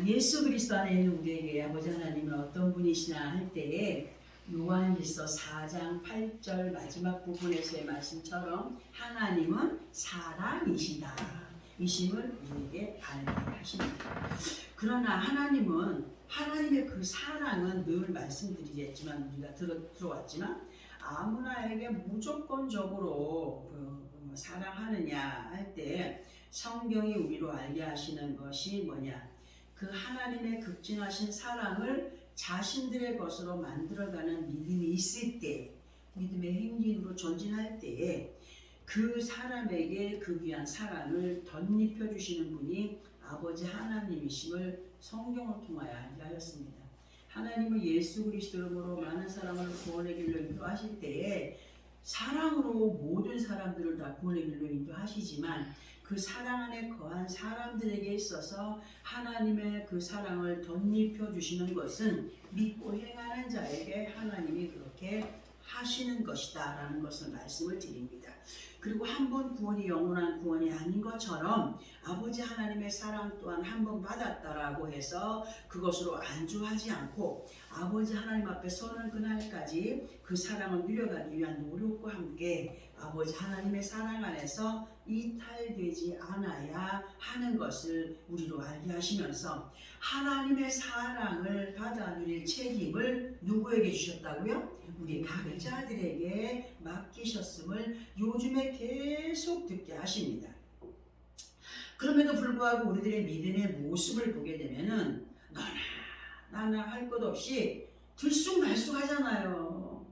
예수 그리스도 안에 있는 우리에게 아버지 하나님은 어떤 분이시나 할 때에 요한일서 4장 8절 마지막 부분에서의 말씀처럼 하나님은 사랑이시다. 이심을 우리에게 알게 하십니다. 그러나 하나님은 하나님의 그 사랑은 늘 말씀드리겠지만 우리가 들어왔지만 아무나에게 무조건적으로 사랑하느냐 할 때 성경이 우리로 알게 하시는 것이 뭐냐? 그 하나님의 극진하신 사랑을 자신들의 것으로 만들어가는 믿음이 있을 때, 믿음의 행진으로 전진할 때에 그 사람에게 그 귀한 사랑을 덧입혀 주시는 분이 아버지 하나님이심을 성경을 통하여 알게 하였습니다. 하나님은 예수 그리스도로 많은 사람을 구원의 길로 인도하실 때에 사랑으로 모든 사람들을 다 구원의 길로 인도하시지만 그 사랑 안에 거한 사람들에게 있어서 하나님의 그 사랑을 덧입혀 주시는 것은 믿고 행하는 자에게 하나님이 그렇게 하시는 것이다 라는 것을 말씀을 드립니다. 그리고 한 번 구원이 영원한 구원이 아닌 것처럼 아버지 하나님의 사랑 또한 한 번 받았다라고 해서 그것으로 안주하지 않고 아버지 하나님 앞에 서는 그날까지 그 사랑을 누려가기 위한 노력과 함께 아버지 하나님의 사랑 안에서 이탈되지 않아야 하는 것을 우리로 알게 하시면서 하나님의 사랑을 받아 누릴 책임을 누구에게 주셨다고요? 우리 각자들에게 맡기셨음을 요즘에 계속 듣게 하십니다. 그럼에도 불구하고 우리들의 믿음의 모습을 보게 되면은 너나 나나 할 것 없이 들쑥날쑥 하잖아요.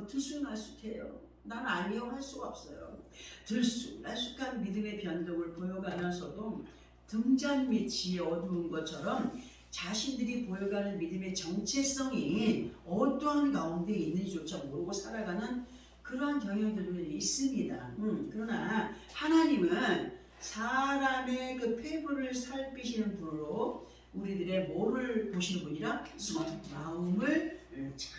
들쑥날쑥해요. 난 아니요 할 수가 없어요. 들쑥날쑥한 믿음의 변동을 보여가면서도 등잔 밑이 어두운 것처럼 자신들이 보여가는 믿음의 정체성이 어떠한 가운데 있는지조차 모르고 살아가는 그러한 경향들도 있습니다. 그러나 하나님은 사람의 그 폐부를 살피시는 분으로 우리들의 뭐를 보시는 분이라 마음을 잘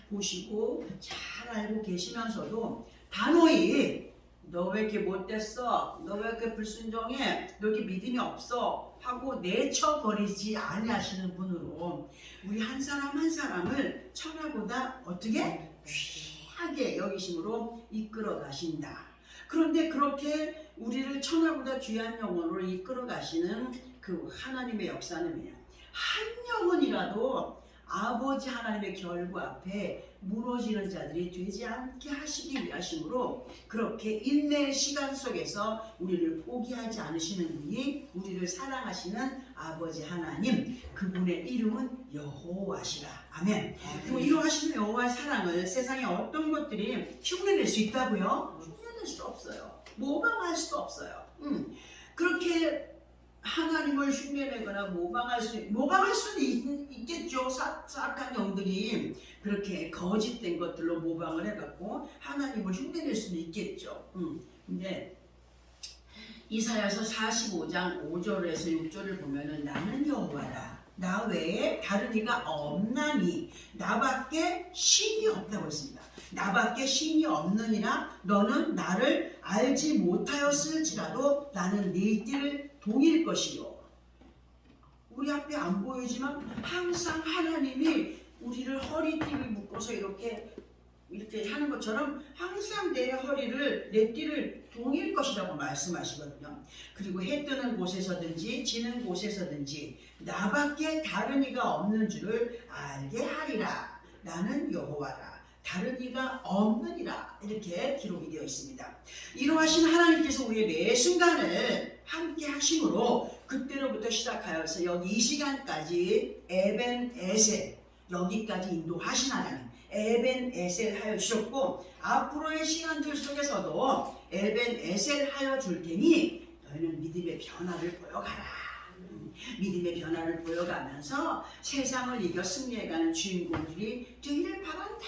보시고 잘 알고 계시면서도 단호히 너 왜 이렇게 못됐어? 너 왜 이렇게 불순종해? 너 이렇게 믿음이 없어? 하고 내쳐버리지 아니하시는 분으로 우리 한 사람 한 사람을 천하보다 어떻게? 귀하게 여기심으로 이끌어 가신다. 그런데 그렇게 우리를 천하보다 귀한 영혼으로 이끌어 가시는 그 하나님의 역사는 뭐냐? 한 영혼이라도 아버지 하나님의 결과 앞에 무너지는 자들이 되지 않게 하시기 위하심으로 그렇게 인내의 시간 속에서 우리를 포기하지 않으시는 분이 우리를 사랑하시는 아버지 하나님, 그분의 이름은 여호와시라. 아멘. 그리고 이러하시는 여호와의 사랑을 세상에 어떤 것들이 흉내낼 수 있다고요? 흉내낼 수 없어요. 모방할 수도 없어요. 그렇게 하나님을 흉내내거나 모방할 수는 있겠죠. 사악한 영들이 그렇게 거짓된 것들로 모방을 해갖고 하나님을 흉내낼 수는 있겠죠. 근데 이사야서 45장 5절에서 6절을 보면은 나는 여호와라. 나 외에 다른 이가 없나니 나밖에 신이 없다고 했습니다. 나밖에 신이 없느니라. 너는 나를 알지 못하였을지라도 나는 네 띠를 동일 것이요. 우리 앞에 안 보이지만 항상 하나님이 우리를 허리띠를 묶어서 이렇게 하는 것처럼 항상 내 허리를, 내 띠를 동일 것이라고 말씀하시거든요. 그리고 해 뜨는 곳에서든지 지는 곳에서든지 나밖에 다른 이가 없는 줄을 알게 하리라. 나는 여호와라. 다른 이가 없느니라. 이렇게 기록이 되어 있습니다. 이러하신 하나님께서 우리의 매 순간을 함께 하심으로 그때로부터 시작하여서 여기 이 시간까지 에벤에셀, 여기까지 인도하신 하나님 에벤에셀 하여 주셨고 앞으로의 시간들 속에서도 에벤에셀 하여 줄 테니 너희는 믿음의 변화를 보여가라. 믿음의 변화를 보여가면서 세상을 이겨 승리해가는 주인공들이 되기를 바란다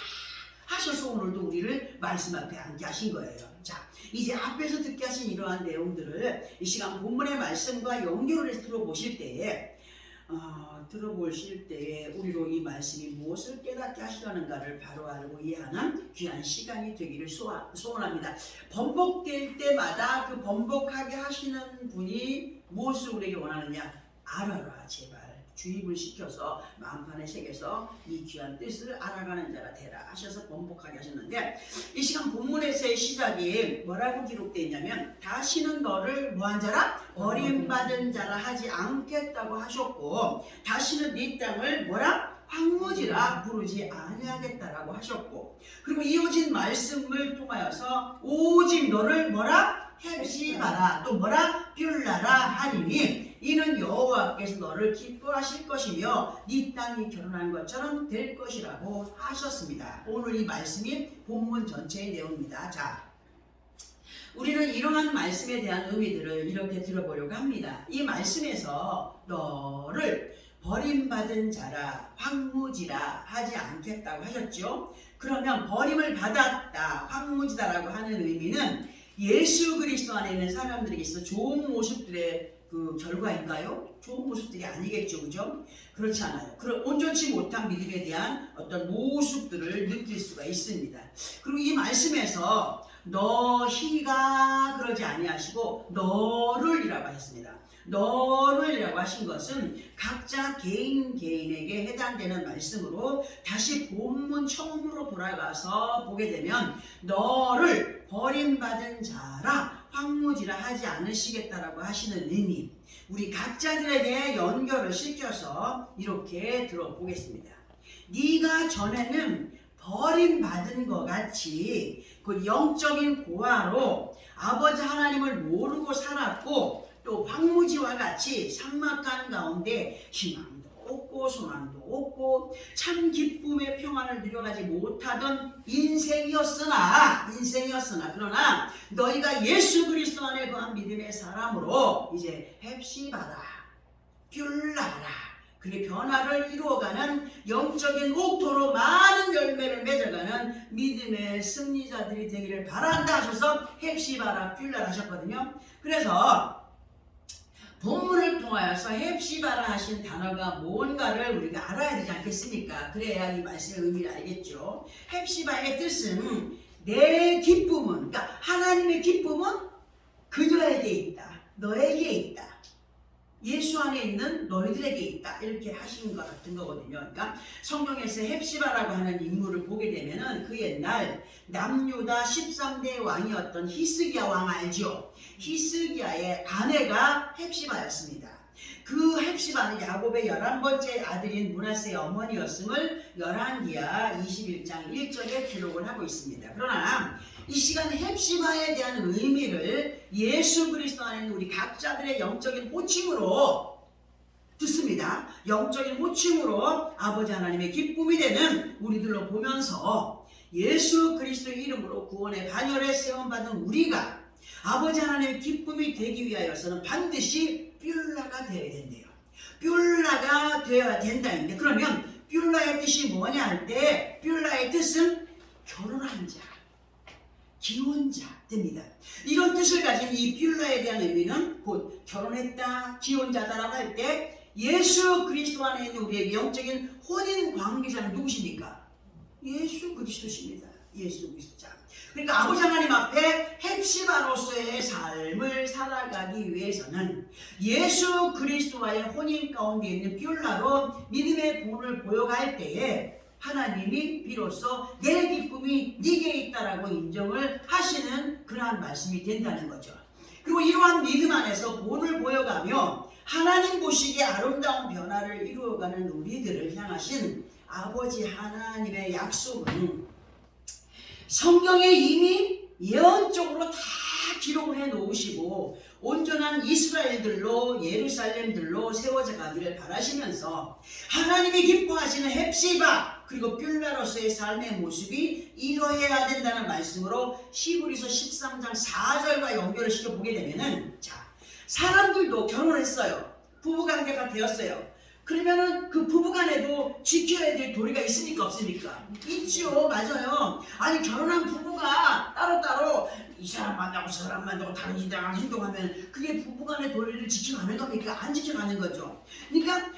하셔서 오늘도 우리를 말씀 앞에 앉게 하신 거예요. 자, 이제 앞에서 듣게 하신 이러한 내용들을 이 시간 본문의 말씀과 연결해서 들어보실 때에 우리로 이 말씀이 무엇을 깨닫게 하시려는가를 바로 알고 이해하는 귀한 시간이 되기를 소원합니다. 번복될 때마다 그 번복하게 하시는 분이 무엇을 우리에게 원하느냐? 알아라 제발. 주입을 시켜서 마음판에 새겨서 이 귀한 뜻을 알아가는 자가 되라 하셔서 번복하게 하셨는데, 이 시간 본문에서의 시작이 뭐라고 기록되어 있냐면 다시는 너를 뭐한 자라? 버림받은 자라 하지 않겠다고 하셨고, 다시는 네 땅을 뭐라? 황무지라 부르지 아니하겠다라고 하셨고, 그리고 이어진 말씀을 통하여서 오직 너를 뭐라? 헵시바라, 또 뭐라? 뷸라라 하리니 이는 여호와께서 너를 기뻐하실 것이며 네 땅이 결혼한 것처럼 될 것이라고 하셨습니다. 오늘 이 말씀이 본문 전체의 내용입니다. 자, 우리는 이러한 말씀에 대한 의미들을 이렇게 들어보려고 합니다. 이 말씀에서 너를 버림받은 자라 황무지라 하지 않겠다고 하셨죠. 그러면 버림을 받았다, 황무지다라고 하는 의미는 예수 그리스도 안에 있는 사람들에게 있어 좋은 모습들의 그 결과인가요? 좋은 모습들이 아니겠죠, 그죠? 그렇지 않아요. 그런 온전치 못한 믿음에 대한 어떤 모습들을 느낄 수가 있습니다. 그리고 이 말씀에서 너희가 그러지 아니하시고 너를이라고 하셨습니다. 너를이라고 하신 것은 각자 개인에게 해당되는 말씀으로 다시 본문 처음으로 돌아가서 보게 되면 너를 버림받은 자라 황무지라 하지 않으시겠다라고 하시는 의미, 우리 각자들에게 연결을 시켜서 이렇게 들어보겠습니다. 네가 전에는 버림받은 것 같이 그 영적인 고아로 아버지 하나님을 모르고 살았고, 또 황무지와 같이 삭막한 가운데 희망도 없고 소망도 없고 참 기쁨의 평안을 누려가지 못하던 인생이었으나 그러나 너희가 예수 그리스도 안에 거한 믿음의 사람으로 이제 헵시바라, 뷸라라, 그의 변화를 이루어가는 영적인 옥토로 많은 열매를 맺어가는 믿음의 승리자들이 되기를 바란다 하셔서 헵시바라, 뷸라라 하셨거든요. 그래서 본문을 통하여서 헵시바라 하신 단어가 뭔가를 우리가 알아야 되지 않겠습니까? 그래야 이 말씀의 의미를 알겠죠. 헵시바의 뜻은 내 기쁨은, 그러니까 하나님의 기쁨은 그녀에게 있다, 너에게 있다, 예수 안에 있는 너희들에게 있다, 이렇게 하신 것 같은 거거든요. 그러니까 성경에서 헵시바라고 하는 인물을 보게 되면은 그 옛날 남유다 13대 왕이었던 히스기야 왕 알죠? 히스기야의 아내가 헵시바였습니다. 그 헵시바는 야곱의 11번째 아들인 므낫세의 어머니였음을 열왕기하 21장 1절에 기록을 하고 있습니다. 그러나 이 시간에 헵시바에 대한 의미를 예수 그리스도 안에 있는 우리 각자들의 영적인 호칭으로 듣습니다. 영적인 호칭으로 아버지 하나님의 기쁨이 되는 우리들로 보면서 예수 그리스도의 이름으로 구원의 반열에 세움받은 우리가 아버지 하나님의 기쁨이 되기 위하여서는 반드시 뷸라가 되어야 된대요. 뷸라가 되어야 된다는데, 그러면 뷸라의 뜻이 뭐냐 할 때 뷸라의 뜻은 결혼한 자, 기혼자 됩니다. 이런 뜻을 가진 이 뷸라에 대한 의미는 곧 결혼했다, 기혼자다라고 할 때 예수 그리스도 안에 있는 우리의 영적인 혼인 관계자는 누구십니까? 예수 그리스도십니다. 예수 그리스도. 그러니까 아버지 하나님 앞에 헵시바로서의 삶을 살아가기 위해서는 예수 그리스도와의 혼인 가운데 있는 뷸라로 믿음의 본을 보여갈 때에 하나님이 비로소 내 기쁨이 네게 있다라고 인정을 하시는 그러한 말씀이 된다는 거죠. 그리고 이러한 믿음 안에서 본을 보여가며 하나님 보시기에 아름다운 변화를 이루어가는 우리들을 향하신 아버지 하나님의 약속은 성경에 이미 예언적으로 다 기록을 해 놓으시고 온전한 이스라엘들로 예루살렘들로 세워져 가기를 바라시면서 하나님이 기뻐하시는 헵시바 그리고 뷸라로서의 삶의 모습이 이루어야 된다는 말씀으로 히브리서 13장 4절과 연결을 시켜보게 되면은, 자, 사람들도 결혼했어요. 부부관계가 되었어요. 그러면은 그 부부간에도 지켜야 될 도리가 있습니까 없습니까? 있죠. 맞아요. 아니 결혼한 부부가 따로따로 이 사람 만나고 저 사람 만나고 다른 이랑 행동하면 그게 부부간의 도리를 지켜가는 겁니까? 안 지켜가는 거죠. 그러니까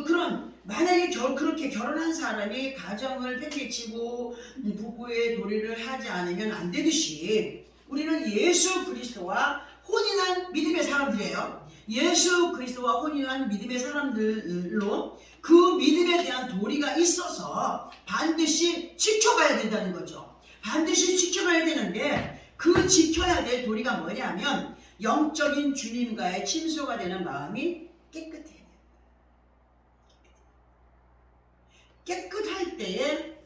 그런 만약에 그렇게 결혼한 사람이 가정을 팽개치고 부부의 도리를 하지 않으면 안 되듯이 우리는 예수 그리스도와 혼인한 믿음의 사람들이에요. 예수 그리스도와 혼인한 믿음의 사람들로 그 믿음에 대한 도리가 있어서 반드시 지켜가야 된다는 거죠. 반드시 지켜가야 되는데 그 지켜야 될 도리가 뭐냐면 영적인 주님과의 친소가 되는 마음이 깨끗해야 돼요. 깨끗할 때에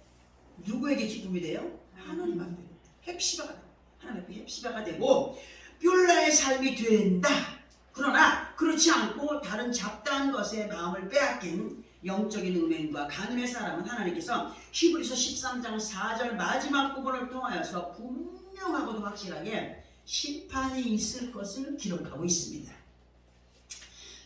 누구에게 기쁨이 돼요? 하나님 앞에 헵시바가 돼요. 하나님 앞에 헵시바가 되고 뷸라의 삶이 된다. 그러나 그렇지 않고 다른 잡다한 것에 마음을 빼앗긴 영적인 음행과 간음의 사람은 하나님께서 히브리서 13장 4절 마지막 부분을 통하여서 분명하고도 확실하게 심판이 있을 것을 기록하고 있습니다.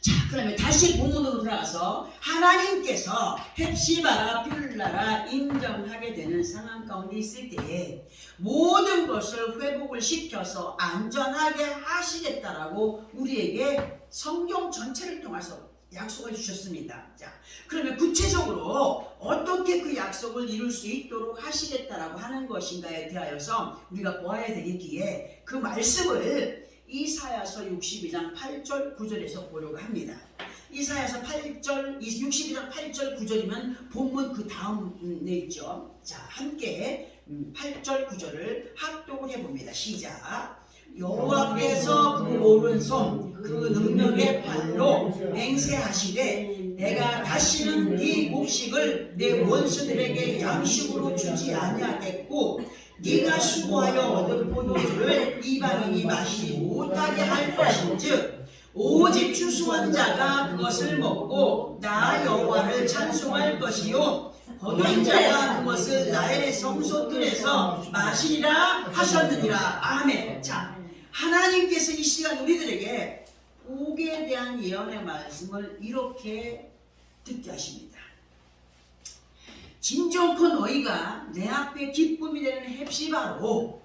자, 그러면 다시 본문으로 돌아가서 하나님께서 헵시바라 뷸라라 인정하게 되는 상황 가운데 있을 때에 모든 것을 회복을 시켜서 안전하게 하시겠다라고 우리에게 성경 전체를 통해서 약속을 주셨습니다. 자, 그러면 구체적으로 어떻게 그 약속을 이룰 수 있도록 하시겠다라고 하는 것인가에 대하여서 우리가 보아야 되겠기에 그 말씀을 이사야서 62장 8절 9절에서 보려고 합니다. 이사야서 62장 8절 9절이면 본문 그 다음에 있죠. 자, 함께 8절 9절을 합독을 해봅니다. 시작. 여호와께서 그 오른손 그 능력의 발로 맹세하시되 내가 다시는 네 곡식을 내 원수들에게 양식으로 주지 아니하겠고 네가 수고하여 얻은 포도주를 이방인이 마시지 못하게 할 것인즉 오직 추수한 자가 그것을 먹고 나 여호와를 찬송할 것이요 거둔 자가 그것을 나의 성소들에서 마시리라 하셨느니라. 아멘. 자, 하나님께서 이 시간 우리들에게 복에 대한 예언의 말씀을 이렇게 듣게 하십니다. 진정코 너희가 내 앞에 기쁨이 되는 헵시바로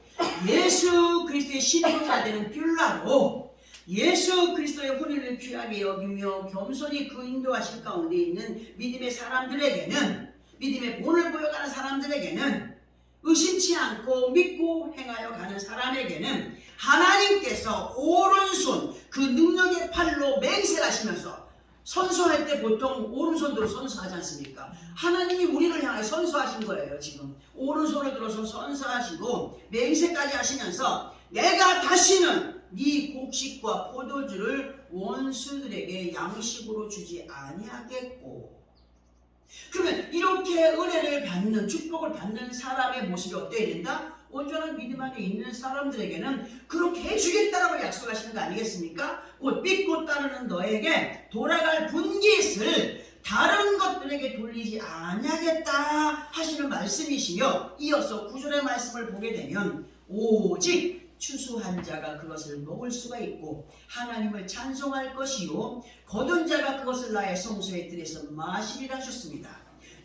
예수 그리스도의 신부가 되는 뷸라로 예수 그리스도의 혼인을 귀하게 여기며 겸손히 그 인도하실 가운데 있는 믿음의 사람들에게는 믿음의 본을 보여가는 사람들에게는 의심치 않고 믿고 행하여 가는 사람에게는 하나님께서 오른손 그 능력의 팔로 맹세하시면서 선서할 때 보통 오른손으로 선서하지 않습니까? 하나님이 우리를 향해 선서하신 거예요. 지금 오른손을 들어서 선서하시고 맹세까지 하시면서 내가 다시는 네 곡식과 포도주를 원수들에게 양식으로 주지 아니하겠고. 그러면 이렇게 은혜를 받는 축복을 받는 사람의 모습이 어때야 된다? 온전한 믿음 안에 있는 사람들에게는 그렇게 해주겠다라고 약속하시는 거 아니겠습니까? 곧 믿고 따르는 너에게 돌아갈 분깃을 다른 것들에게 돌리지 아니하겠다 하시는 말씀이시며 이어서 9절의 말씀을 보게 되면 오직 추수한 자가 그것을 먹을 수가 있고 하나님을 찬송할 것이요 거둔 자가 그것을 나의 성소의 뜰에서 마시리라 하셨습니다.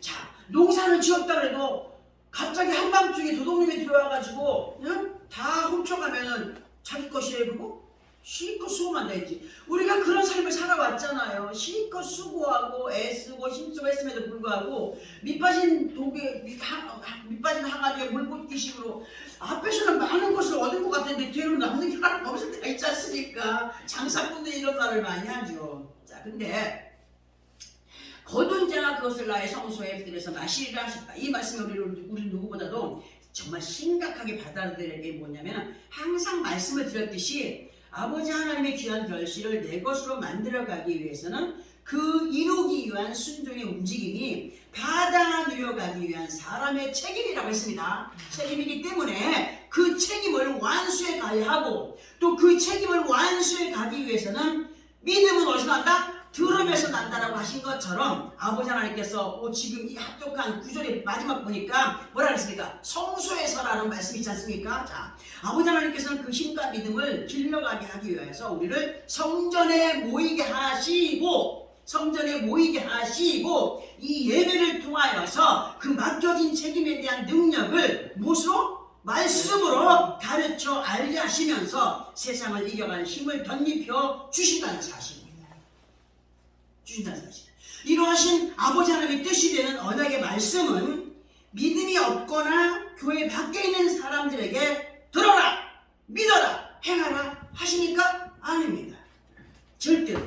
자, 농사를 지었다 그래도 갑자기 한밤중에 도둑놈이 들어와가지고 다 훔쳐가면은 자기 것이래. 그거 실컷 수고만 되지. 우리가 그런 삶을 살아왔잖아요. 실컷 수고하고 애쓰고 힘쓰고 했음에도 불구하고 밑빠진 독에 밑빠진 항아리에 물붓기식으로 앞에서는 많은 것을 얻은 것 같은데 뒤로 남는 게 하나도 없을 때가 있지 않습니까? 장사꾼들이 이런 말을 많이 하죠. 자, 근데 거둔 자가 그것을 나의 성소에 들여서 마시리라 하셨다. 이 말씀을 우리 누구보다도 정말 심각하게 받아들여야 게 뭐냐면 항상 말씀을 드렸듯이 아버지 하나님의 귀한 결실을 내 것으로 만들어가기 위해서는 그 이루기 위한 순종의 움직임이 받아 누려가기 위한 사람의 책임이라고 했습니다. 책임이기 때문에 그 책임을 완수해 가야 하고 또 그 책임을 완수해 가기 위해서는 믿음은 어디서 난다? 들으면서 난다라고 하신 것처럼 아버지 하나님께서 지금 이 합독한 구절의 마지막 보니까 뭐라 그랬습니까? 성소에서라는 말씀이 있지 않습니까? 자, 아버지 하나님께서는 그 힘과 믿음을 길러가게 하기 위해서 우리를 성전에 모이게 하시고 이 예배를 통하여서 그 맡겨진 책임에 대한 능력을 무엇으로? 말씀으로 가르쳐 알게 하시면서 세상을 이겨가는 힘을 덧입혀 주신다는 사실입니다. 이러하신 아버지 하나님의 뜻이 되는 언약의 말씀은 믿음이 없거나 교회 밖에 있는 사람들에게 들어라, 믿어라, 행하라 하시니까? 아닙니다. 절대로.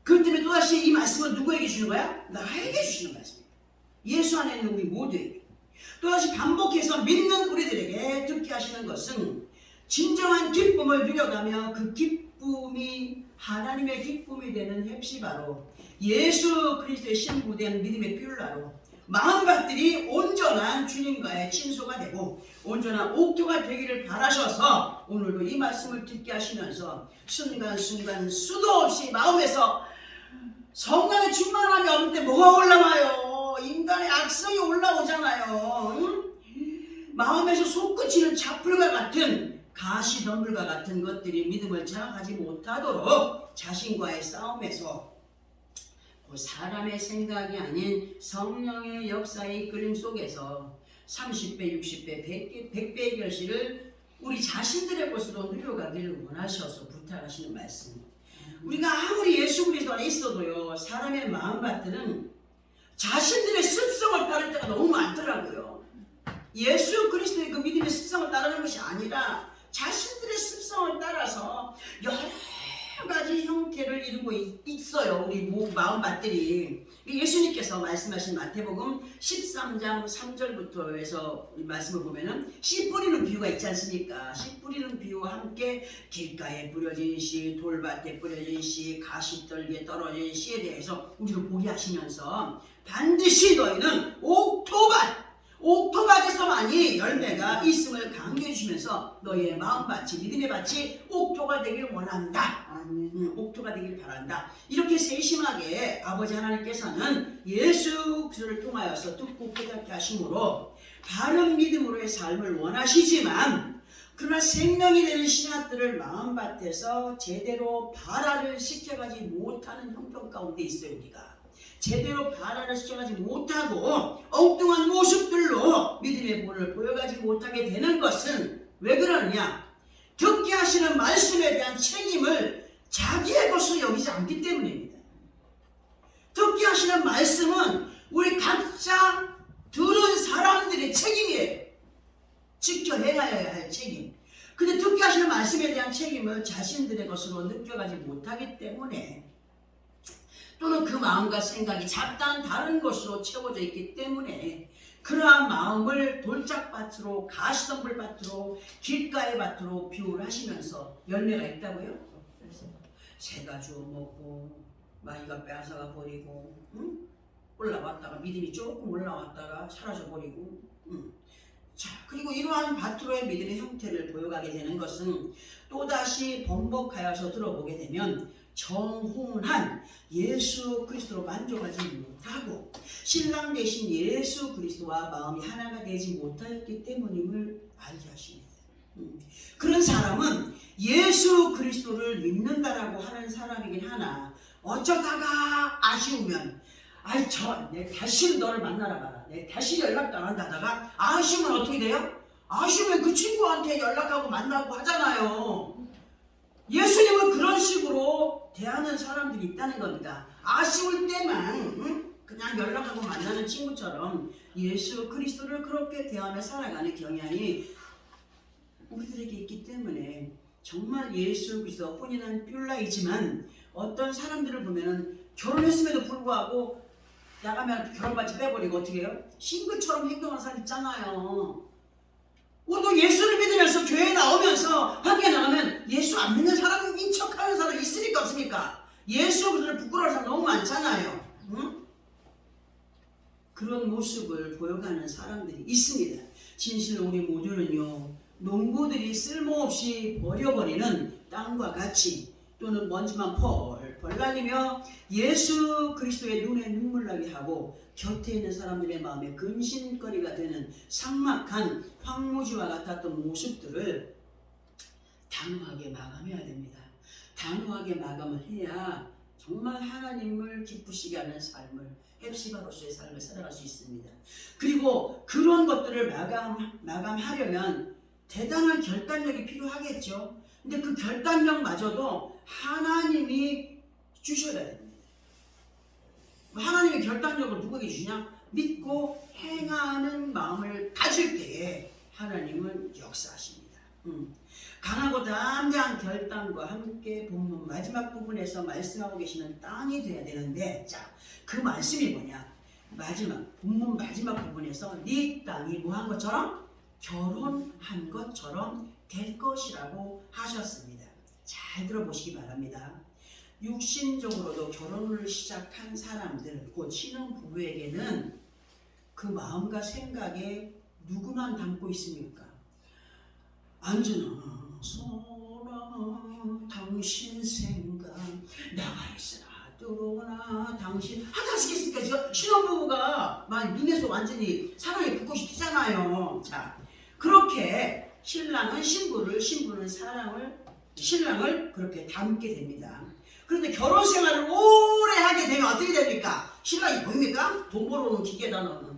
그렇기 때문에 또다시 이 말씀은 누구에게 주는 거야? 나에게 주시는 말씀이에요. 예수 안에 있는 우리 모두에게. 또다시 반복해서 믿는 우리들에게 듣게 하시는 것은 진정한 기쁨을 누려가며 그 기쁨이 하나님의 기쁨이 되는 헵시바로 예수 그리스도의 신부된 믿음의 뷸라로 마음밭들이 온전한 주님과의 친소가 되고 온전한 옥토가 되기를 바라셔서 오늘도 이 말씀을 듣게 하시면서 순간순간 수도 없이 마음에서 성령의 충만함이 없을 때 뭐가 올라와요? 인간의 악성이 올라오잖아요. 응? 마음에서 솟구치는 자풀과 같은 가시덤불과 같은 것들이 믿음을 장악하지 못하도록 자신과의 싸움에서 그 사람의 생각이 아닌 성령의 역사의 이끌림 속에서 30배, 60배, 100배의 결실을 우리 자신들의 것으로 누려가기를 원하셔서 부탁하시는 말씀. 우리가 아무리 예수 그리스도 안에 있어도요, 사람의 마음밭들은 자신들의 습성을 따를 때가 너무 많더라고요. 예수 그리스도의 그 믿음의 습성을 따르는 것이 아니라 자신들의 습성을 따라서 여러 가지 형태를 이루고 있어요. 우리 마음밭들이. 예수님께서 말씀하신 마태복음 13장 3절부터 해서 말씀을 보면은 씨 뿌리는 비유가 있지 않습니까? 씨 뿌리는 비유와 함께 길가에 뿌려진 씨, 돌밭에 뿌려진 씨, 가시떨기에 떨어진 씨에 대해서 우리를 보게 하시면서 반드시 너희는 옥토밭에서만이 열매가 있음을 강조해 주시면서 너희의 마음밭이 믿음의 밭이 옥토가 되기를 원한다. 옥토가 되기를 바란다. 이렇게 세심하게 아버지 하나님께서는 예수 그리스도를 통하여서 듣고 깨닫게 하심으로 바른 믿음으로의 삶을 원하시지만 그러나 생명이 되는 신학들을 마음밭에서 제대로 발화를 시켜가지 못하는 형편 가운데 있어요. 우리가 제대로 발화를 시켜가지 못하고 엉뚱한 모습들로 믿음의 본을 보여가지 못하게 되는 것은 왜 그러느냐? 듣게 하시는 말씀에 대한 책임을 자기의 것으로 여기지 않기 때문입니다. 듣게 하시는 말씀은 우리 각자 들은 사람들의 책임이에요. 지켜내야 할 책임. 근데 듣게 하시는 말씀에 대한 책임을 자신들의 것으로 느껴가지 못하기 때문에 또는 그 마음과 생각이 잡다한 다른 것으로 채워져 있기 때문에 그러한 마음을 돌짝밭으로 가시덤불밭으로 길가의 밭으로 비유를 하시면서 열매가 있다고요? 그래서 새가 주워 먹고 마귀가 빼앗아가 버리고 올라왔다가 믿음이 조금 올라왔다가 사라져 버리고 자, 그리고 이러한 밭으로의 믿음의 형태를 보여가게 되는 것은 또다시 번복하여서 들어보게 되면 정혼한 예수 그리스도로 만족하지 못하고 신랑 되신 예수 그리스도와 마음이 하나가 되지 못하였기 때문임을 알게 하십니다. 그런 사람은 예수 그리스도를 믿는다라고 하는 사람이긴 하나 어쩌다가 아쉬우면 내 다시 너를 만나러 가라. 내 다시 연락도 안 한다 하다가 아쉬우면 어떻게 돼요? 아쉬우면 그 친구한테 연락하고 만나고 하잖아요. 예수님은 그런 식으로 대하는 사람들이 있다는 겁니다. 아쉬울 때만 그냥 연락하고 만나는 친구처럼 예수 그리스도를 그렇게 대하며 살아가는 경향이 우리들에게 있기 때문에 정말 예수 그리스도 혼인한 뷸라이지만 어떤 사람들을 보면은 결혼했음에도 불구하고 나가면 결혼바지 빼버리고 어떻게 해요? 싱글처럼 행동하는 사람 있잖아요. 우리도 예수를 믿으면서 교회에 나오면서 밖에 나가면 예수 안 믿는 사람인 척하는 사람 있으니까 없습니까? 예수 그들을 부끄러워하는 사람 너무 많잖아요. 응? 그런 모습을 보여가는 사람들이 있습니다. 진실로 우리 모두는요, 농부들이 쓸모없이 버려버리는 땅과 같이 또는 먼지만 펄펄 날리며 예수 그리스도의 눈에 눈물 나게 하고 곁에 있는 사람들의 마음에 근심거리가 되는 삭막한 황무지와 같았던 모습들을 단호하게 마감해야 됩니다. 단호하게 마감을 해야 정말 하나님을 기쁘시게 하는 삶을 헵시바로서의 삶을 살아갈 수 있습니다. 그리고 그런 것들을 마감하려면 대단한 결단력이 필요하겠죠. 근데 그 결단력마저도 하나님이 주셔야 됩니다. 하나님의 결단력을 누구에게 주냐? 믿고 행하는 마음을 가질 때에 하나님은 역사하십니다. 강하고 담대한 결단과 함께 본문 마지막 부분에서 말씀하고 계시는 땅이 돼야 되는데, 자, 그 말씀이 뭐냐? 본문 마지막 부분에서 네 땅이 뭐한 것처럼? 결혼한 것처럼 될 것이라고 하셨습니다. 잘 들어보시기 바랍니다. 육신적으로도 결혼을 시작한 사람들, 곧 신혼부부에게는 그 마음과 생각에 누구만 담고 있습니까? 안주나 소나 당신 생각 나가 있으나 들어오나 당신 하다시겠습니까? 지금 신혼부부가 막 눈에서 완전히 사랑의 불꽃이 튀잖아요. 자, 그렇게 신랑은 신부를, 신부는 신랑을 그렇게 담게 됩니다. 그런데 결혼 생활을 오래 하게 되면 어떻게 됩니까? 신랑이 보입니까? 돈 벌어오는 기계다 너는.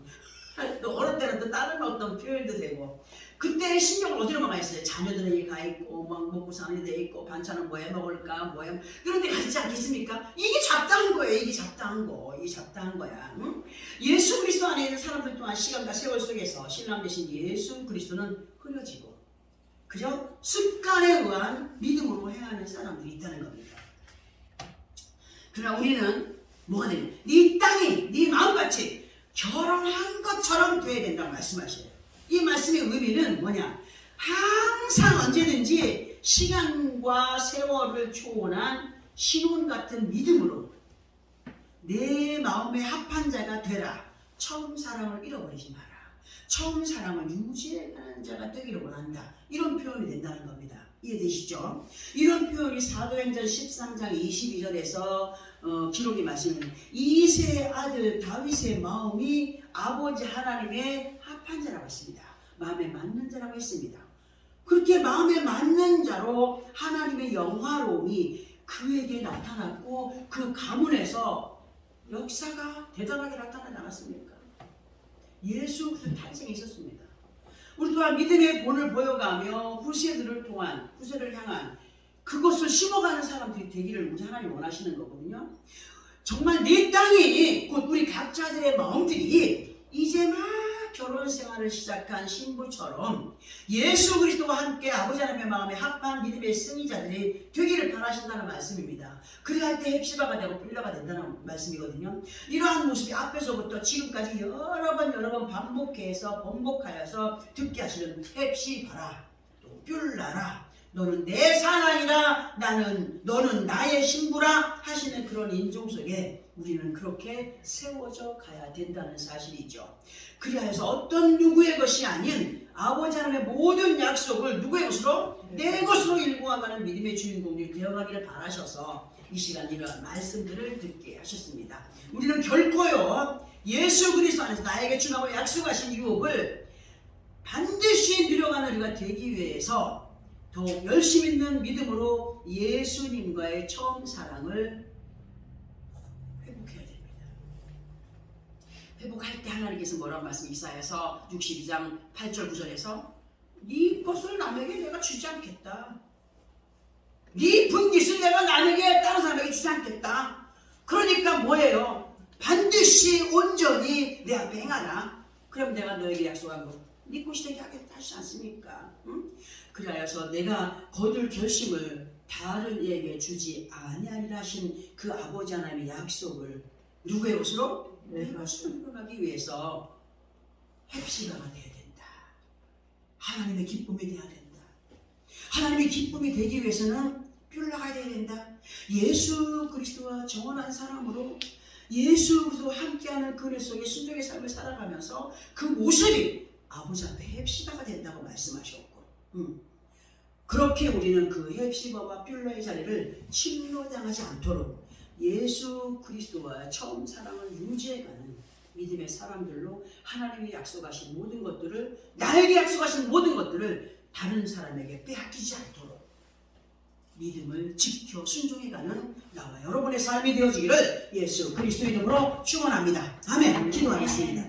또 어느 때는 또 다른 어떤 표현도 되고, 그때 신경을 어디로 가 있어요? 자녀들에게 가 있고, 막 먹고 사는 데 있고, 반찬은 뭐 해 먹을까, 그런 데 가지 않겠습니까? 이게 잡다한 거예요. 이게 잡다한 거야. 응? 예수 그리스도 안에 있는 사람들 또한 시간과 세월 속에서 신랑 대신 예수 그리스도는 흐려지고, 그저 습관에 의한 믿음으로 행하는 사람들이 있다는 겁니다. 그러나 우리는 뭐가 되냐? 네 땅이 네 마음같이 결혼한 것처럼 돼야 된다고 말씀하셔요. 이 말씀의 의미는 뭐냐? 항상 언제든지 시간과 세월을 초월한 신혼 같은 믿음으로 내 마음에 합한 자가 되라. 처음 사랑을 잃어버리지 마라. 처음 사랑을 유지해가는 자가 되기를 원한다. 이런 표현이 된다는 겁니다. 이해되시죠? 이런 표현이 사도행전 13장 22절에서 기록이 말씀입니다. 이새의 아들 다윗의 마음이 아버지 하나님의 합한 자라고 했습니다. 마음에 맞는 자라고 했습니다. 그렇게 마음에 맞는 자로 하나님의 영화로움이 그에게 나타났고, 그 가문에서 역사가 대단하게 나타나지 않았습니까? 예수 그리스도 탄생이 있었습니다. 우리 또한 믿음의 본을 보여가며 후세를 향한 그것을 심어가는 사람들이 되기를 우리 하나님 원하시는 거거든요. 정말 네 땅이, 곧 우리 각자들의 마음들이 이제 막 결혼 생활을 시작한 신부처럼 예수 그리스도와 함께 아버지 하나님의 마음에 합한 믿음의 승리자들이 되기를 바라신다는 말씀입니다. 그래야 때 헵시바가 되고 빌라가 된다는 말씀이거든요. 이러한 모습이 앞에서부터 지금까지 여러 번 반복하여서 듣게 하시는 헵시바라, 또 뷸라라, 너는 내 사랑이라, 너는 나의 신부라 하시는 그런 인종 속에 우리는 그렇게 세워져 가야 된다는 사실이죠. 그리하여서 어떤 누구의 것이 아닌 아버지 하나님의 모든 약속을 누구의 것으로? 내 것으로 일구어가는 믿음의 주인공이 되어가기를 바라셔서 이 시간 이러한 말씀들을 듣게 하셨습니다. 우리는 결코요, 예수 그리스도 안에서 나에게 주라고 약속하신 유업을 반드시 누려가는 우리가 되기 위해서 더욱 열심 있는 믿음으로 예수님과의 처음 사랑을 회복해야 됩니다. 회복할 때 하나님께서 뭐라고 말씀, 이사야서 62장 8절 9절에서 네 것을 남에게 내가 주지 않겠다. 네 분깃을 내가 남에게 다른 사람에게 주지 않겠다. 그러니까 뭐예요? 반드시 온전히 내 앞에 행하라. 그럼 내가 너에게 약속한 거 네 것이 되게 하겠다 하시지 않습니까? 응? 그래서 내가 거둘 결심을 다른 이에게 주지 아니하리라 하신 그 아버지 하나님의 약속을 누구의 것으로? 내 것으로 이루어가기 위해서 헵시바가 되어야 된다. 하나님의 기쁨이 되어야 된다. 하나님의 기쁨이 되기 위해서는 뷸라가 되어야 된다. 예수 그리스도와 정원한 사람으로 예수 그리스도와 함께하는 그늘 속에 순종의 삶을 살아가면서 그 모습이 아버지 앞에 헵시바가 된다고 말씀하셨고, 그렇게 우리는 그 헵시바와 뷸라의 자리를 침노당하지 않도록 예수 그리스도와 처음 사랑을 유지해가는 믿음의 사람들로 하나님이 약속하신 모든 것들을, 나에게 약속하신 모든 것들을 다른 사람에게 빼앗기지 않도록 믿음을 지켜 순종해가는 나와 여러분의 삶이 되어지기를 예수 그리스도 이름으로 축원합니다. 아멘. 기도하겠습니다.